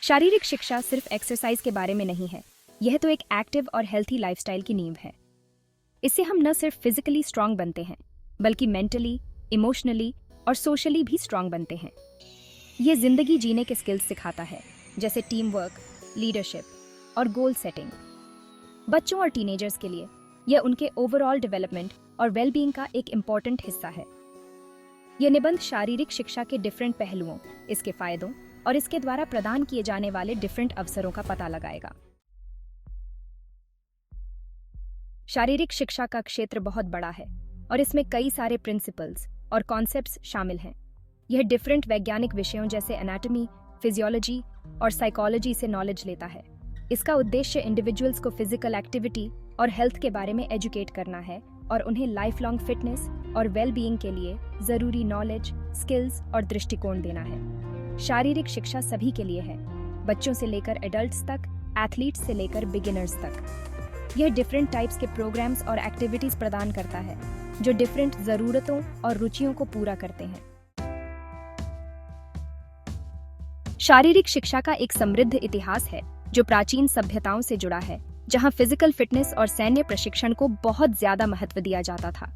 शारीरिक शिक्षा सिर्फ एक्सरसाइज के बारे में नहीं है, यह तो एक एक्टिव और हेल्थी लाइफस्टाइल की नींव है। इससे हम न सिर्फ फिजिकली स्ट्रांग बनते हैं, बल्कि मेंटली, इमोशनली और सोशली भी स्ट्रांग बनते हैं। यह जिंदगी जीने के स्किल्स सिखाता है, जैसे टीम वर्क, लीडरशिप और गोल सेटिंग। बच्चों और टीनेजर्स के लिए यह उनके ओवरऑल डेवलपमेंट और वेलबीइंग का एक इम्पॉर्टेंट हिस्सा है। यह निबंध शारीरिक शिक्षा के डिफरेंट पहलुओं, इसके फायदों और इसके द्वारा प्रदान किए जाने वाले डिफरेंट अवसरों का पता लगाएगा। शारीरिक शिक्षा का क्षेत्र बहुत बड़ा है और इसमें कई सारे प्रिंसिपल्स और कॉन्सेप्ट्स शामिल हैं। यह डिफरेंट वैज्ञानिक विषयों जैसे एनाटॉमी, फिजियोलॉजी और साइकोलॉजी से नॉलेज लेता है। इसका उद्देश्य इंडिविजुअल्स को फिजिकल एक्टिविटी और हेल्थ के बारे में एजुकेट करना है और उन्हें लाइफ लॉन्ग फिटनेस और वेल बीइंग के लिए जरूरी नॉलेज, स्किल्स और दृष्टिकोण देना है। शारीरिक शिक्षा सभी के लिए है, बच्चों से लेकर एडल्ट्स तक, एथलीट्स से लेकर बिगिनर्स तक। यह डिफरेंट टाइप्स के प्रोग्राम्स और एक्टिविटीज प्रदान करता है जो डिफरेंट जरूरतों और रुचियों को पूरा करते हैं। शारीरिक शिक्षा का एक समृद्ध इतिहास है जो प्राचीन सभ्यताओं से जुड़ा है, जहां फिजिकल फिटनेस और सैन्य प्रशिक्षण को बहुत ज्यादा महत्व दिया जाता था।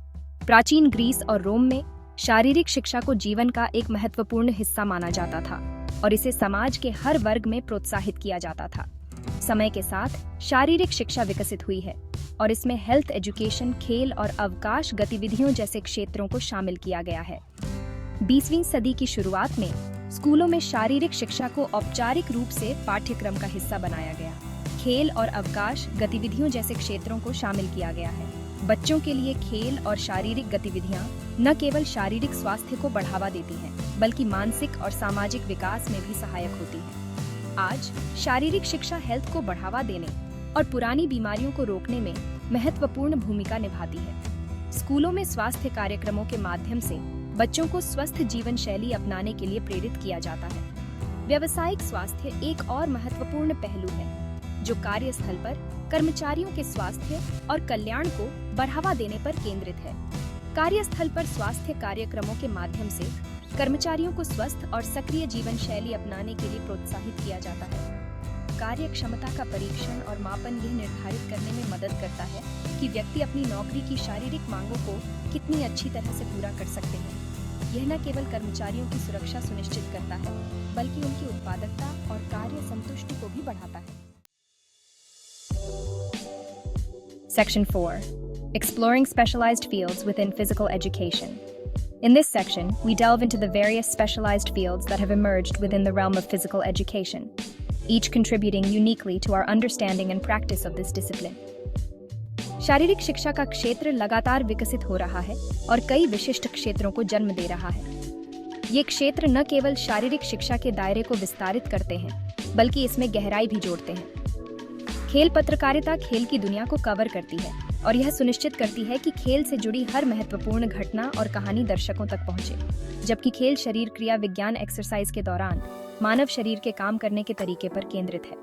प्राचीन ग्रीस और रोम में शारीरिक शिक्षा को जीवन का एक महत्वपूर्ण हिस्सा माना जाता था और इसे समाज के हर वर्ग में प्रोत्साहित किया जाता था। समय के साथ शारीरिक शिक्षा विकसित हुई है और इसमें हेल्थ एजुकेशन, खेल और अवकाश गतिविधियों जैसे क्षेत्रों को शामिल किया गया है। 20वीं सदी की शुरुआत में स्कूलों में शारीरिक शिक्षा को औपचारिक रूप से पाठ्यक्रम का हिस्सा बनाया गया। खेल और अवकाश गतिविधियों जैसे क्षेत्रों को शामिल किया गया है। बच्चों के लिए खेल और शारीरिक गतिविधियां न केवल शारीरिक स्वास्थ्य को बढ़ावा देती हैं, बल्कि मानसिक और सामाजिक विकास में भी सहायक होती हैं। आज शारीरिक शिक्षा हेल्थ को बढ़ावा देने और पुरानी बीमारियों को रोकने में महत्वपूर्ण भूमिका निभाती है। स्कूलों में स्वास्थ्य कार्यक्रमों के माध्यम से बच्चों को स्वस्थ जीवन शैली अपनाने के लिए प्रेरित किया जाता है। व्यावसायिक स्वास्थ्य एक और महत्वपूर्ण पहलू है जो कार्यस्थल पर कर्मचारियों के स्वास्थ्य और कल्याण को बढ़ावा देने पर केंद्रित है। कार्यस्थल पर स्वास्थ्य कार्यक्रमों के माध्यम से कर्मचारियों को स्वस्थ और सक्रिय जीवन शैली अपनाने के लिए प्रोत्साहित किया जाता है। कार्य क्षमता का परीक्षण और मापन यह निर्धारित करने में मदद करता है कि व्यक्ति अपनी नौकरी की शारीरिक मांगों को कितनी अच्छी तरह से पूरा कर सकते हैं। यह न केवल कर्मचारियों की सुरक्षा सुनिश्चित करता है, बल्कि उनकी उत्पादकता और कार्य संतुष्टि को भी बढ़ाता है। Section 4. Exploring specialized fields within physical education. In this section, we delve into the various specialized fields that have emerged within the realm of physical education, each contributing uniquely to our understanding and practice of this discipline. शारीरिक शिक्षा का क्षेत्र लगातार विकसित हो रहा है और कई विशिष्ट क्षेत्रों को जन्म दे रहा है। ये क्षेत्र न केवल शारीरिक शिक्षा के दायरे को विस्तारित करते हैं, बल्कि इसमें गहराई भी जोड़ते हैं। खेल पत्रकारिता खेल की दुनिया को कवर करती है और यह सुनिश्चित करती है कि खेल से जुड़ी हर महत्वपूर्ण घटना और कहानी दर्शकों तक पहुंचे, जबकि खेल शरीर क्रिया विज्ञान एक्सरसाइज के दौरान मानव शरीर के काम करने के तरीके पर केंद्रित है।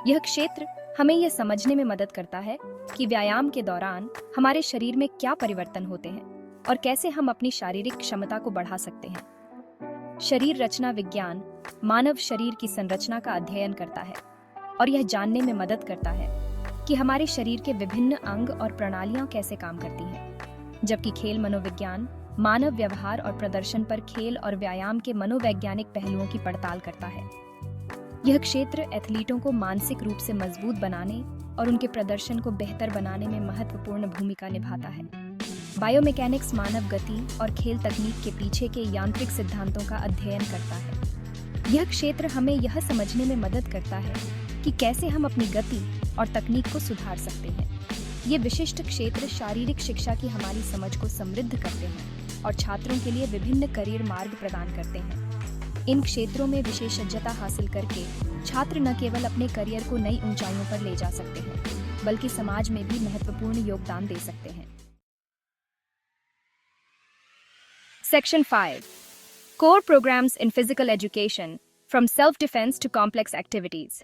यह क्षेत्र हमें यह समझने में मदद करता है कि व्यायाम के दौरान हमारे शरीर में क्या परिवर्तन होते हैं और कैसे हम अपनी शारीरिक क्षमता को बढ़ा सकते हैं। शरीर रचना विज्ञान मानव शरीर की संरचना का अध्ययन करता है और यह जानने में मदद करता है कि हमारे शरीर के विभिन्न अंग और प्रणालियां कैसे काम करती हैं, जबकि खेल मनोविज्ञान मानव व्यवहार और प्रदर्शन पर खेल और व्यायाम के मनोवैज्ञानिक पहलुओं की पड़ताल करता है। यह क्षेत्र एथलीटों को मानसिक रूप से मजबूत बनाने और उनके प्रदर्शन को बेहतर बनाने में महत्वपूर्ण भूमिका निभाता है। बायोमैकेनिक्स मानव गति और खेल तकनीक के पीछे के यांत्रिक सिद्धांतों का अध्ययन करता है। यह क्षेत्र हमें यह समझने में मदद करता है कि कैसे हम अपनी गति और तकनीक को सुधार सकते हैं। ये विशिष्ट क्षेत्र शारीरिक शिक्षा की हमारी समझ को समृद्ध करते हैं और छात्रों के लिए विभिन्न करियर मार्ग प्रदान करते हैं। इन क्षेत्रों में विशेषज्ञता हासिल करके छात्र न केवल अपने करियर को नई ऊंचाइयों पर ले जा सकते हैं, बल्कि समाज में भी महत्वपूर्ण योगदान दे सकते हैं। Section 5. Core programs in physical education, from self-defense to complex activities.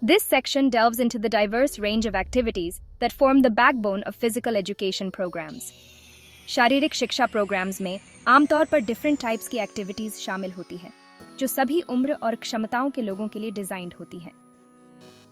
This section delves into the diverse range of activities that form the backbone of physical education programs. शारीरिक शिक्षा प्रोग्राम्स में आमतौर पर डिफरेंट टाइप्स की activities शामिल होती हैं, जो सभी उम्र और क्षमताओं के लोगों के लिए डिजाइंड होती है।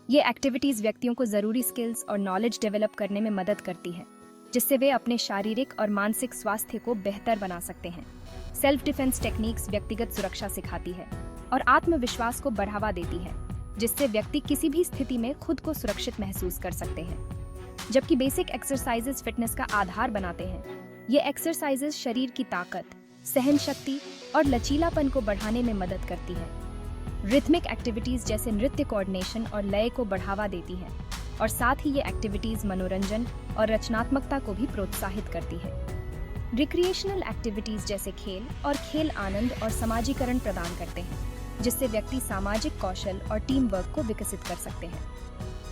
ये एक्टिविटीज व्यक्तियों को जरूरी स्किल्स और नॉलेज डेवलप करने में मदद करती है, जिससे वे अपने शारीरिक और मानसिक स्वास्थ्य को बेहतर बना सकते हैं। सेल्फ डिफेंस टेक्निक्स व्यक्तिगत सुरक्षा सिखाती है और आत्मविश्वास को बढ़ावा देती है, जिससे व्यक्ति किसी भी स्थिति में खुद को सुरक्षित महसूस कर सकते हैं। जबकि बेसिक एक्सरसाइजेस फिटनेस का आधार बनाते हैं। ये एक्सरसाइजेस शरीर की ताकत, सहन शक्ति और लचीलापन को बढ़ाने में मदद करती है। रिथमिक एक्टिविटीज जैसे नृत्य कोऑर्डिनेशन और लय को बढ़ावा देती है, और साथ ही ये एक्टिविटीज मनोरंजन और रचनात्मकता को भी प्रोत्साहित करती है। रिक्रिएशनल एक्टिविटीज जैसे खेल और खेल आनंद और समाजीकरण प्रदान करते हैं, जिससे व्यक्ति सामाजिक कौशल और टीम वर्क को विकसित कर सकते हैं।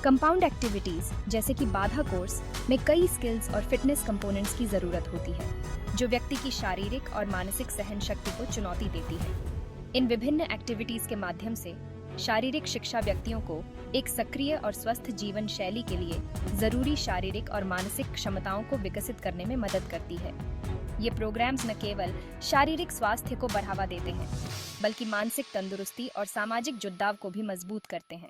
कंपाउंड एक्टिविटीज जैसे कि बाधा कोर्स में कई स्किल्स और फिटनेस कंपोनेंट्स की जरूरत होती है, जो व्यक्ति की शारीरिक और मानसिक सहन शक्ति को चुनौती देती है। इन विभिन्न एक्टिविटीज के माध्यम से शारीरिक शिक्षा व्यक्तियों को एक सक्रिय और स्वस्थ जीवन शैली के लिए जरूरी शारीरिक और मानसिक क्षमताओं को विकसित करने में मदद करती है। ये प्रोग्राम्स न केवल शारीरिक स्वास्थ्य को बढ़ावा देते हैं, बल्कि मानसिक तंदुरुस्ती और सामाजिक जुड़ाव को भी मजबूत करते हैं।